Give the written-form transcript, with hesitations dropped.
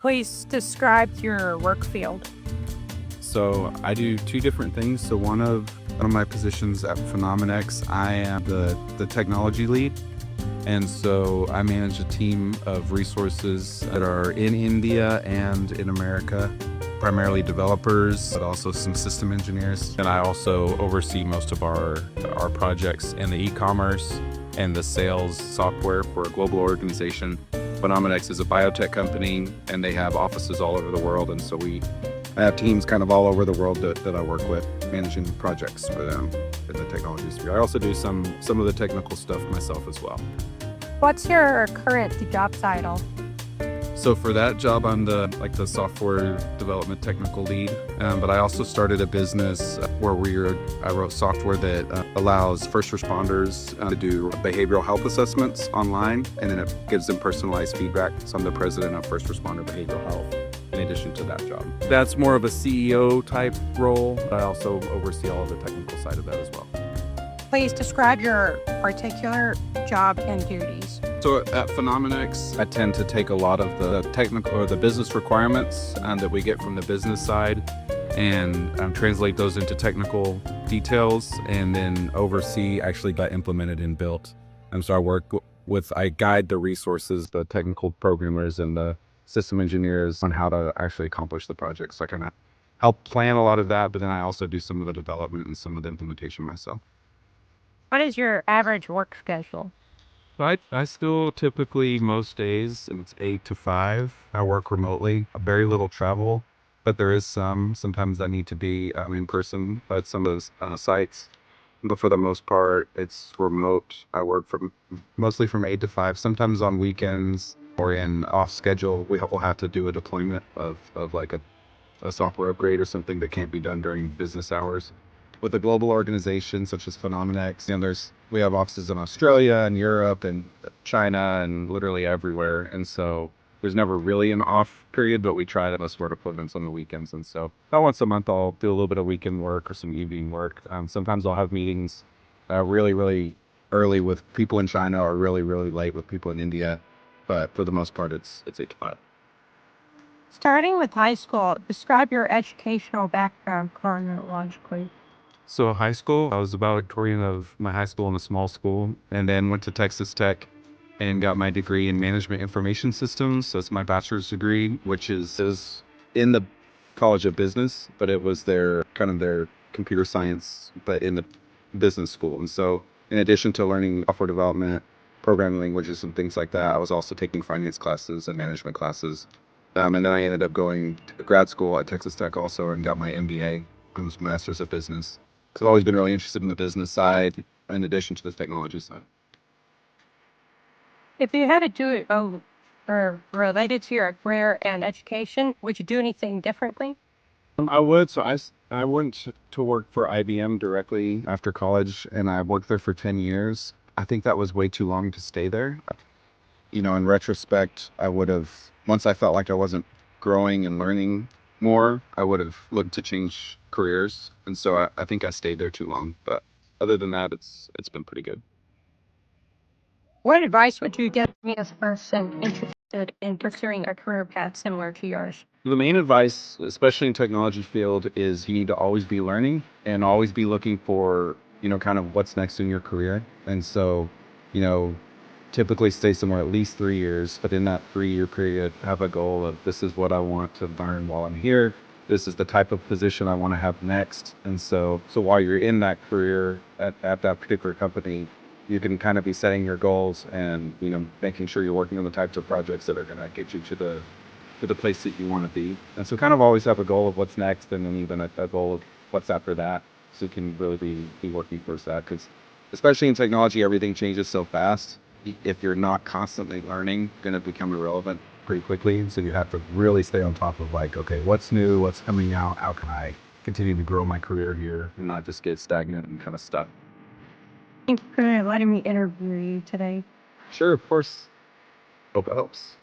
Please describe your work field. So I do two different things. So one of my positions at Phenomenex, I am the technology lead. And so I manage a team of resources that are in India and in America, primarily developers, but also some system engineers. And I also oversee most of our projects in the e-commerce and the sales software for a global organization. Phenomenex is a biotech company, and they have offices all over the world. And so I have teams kind of all over the world that I work with, managing projects for them in the technology sphere. I also do some of the technical stuff myself as well. What's your current job title? So for that job, I'm the software development technical lead. But I also started a business where I wrote software that allows first responders to do behavioral health assessments online, and then it gives them personalized feedback. So I'm the president of First Responder Behavioral Health in addition to that job. That's more of a CEO type role, but I also oversee all of the technical side of that as well. Please describe your particular job and duties. So at Phenomenex, I tend to take a lot of the technical or the business requirements that we get from the business side and translate those into technical details, and then oversee actually got implemented and built. And so I guide the resources, the technical programmers and the system engineers on how to actually accomplish the project. So I kind of help plan a lot of that, but then I also do some of the development and some of the implementation myself. What is your average work schedule? I still typically, most days, it's 8 to 5. I work remotely, very little travel, but there is sometimes I need to be in person at some of those sites. But for the most part, it's remote. I work mostly from 8 to 5, sometimes on weekends or in off schedule. We'll have to do a deployment of like a software upgrade or something that can't be done during business hours. With a global organization such as Phenomenex, we have offices in Australia and Europe and China and literally everywhere. And so there's never really an off period, but we try to most work deployments on the weekends. And so about once a month, I'll do a little bit of weekend work or some evening work. Sometimes I'll have meetings really, really early with people in China or really, really late with people in India. But for the most part, it's 8 to 5. Starting with high school, describe your educational background chronologically. So high school, I was the valedictorian of my high school in a small school, and then went to Texas Tech and got my degree in management information systems. So it's my bachelor's degree, which is in the College of Business, but it was their computer science, but in the business school. And so in addition to learning software development, programming languages and things like that, I was also taking finance classes and management classes. And then I ended up going to grad school at Texas Tech also and got my MBA, and was Master's of Business. So I've always been really interested in the business side in addition to the technology side. If you had to do it or related to your career and education, would you do anything differently? I would. So I went to work for IBM directly after college, and I worked there for 10 years. I think that was way too long to stay there. In retrospect, I would have, once I felt like I wasn't growing and learning more, I would have looked to change careers. And so I think I stayed there too long. But other than that, it's been pretty good. What advice would you give me as a person interested in pursuing a career path similar to yours? The main advice, especially in technology field, is you need to always be learning and always be looking for, kind of what's next in your career. And so, you know, typically stay somewhere at least 3 years, but in that 3-year period, have a goal of this is what I want to learn while I'm here. This is the type of position I want to have next. And so while you're in that career at that particular company, you can kind of be setting your goals and, making sure you're working on the types of projects that are going to get you to the place that you want to be. And so kind of always have a goal of what's next, and then even a goal of what's after that. So you can really be working towards that, because especially in technology, everything changes so fast. If you're not constantly learning, going to become irrelevant pretty quickly. And so you have to really stay on top of okay, what's new, what's coming out, how can I continue to grow my career here and not just get stagnant and kind of stuck. Thank you for letting me interview you today. Sure, of course. Hope it helps.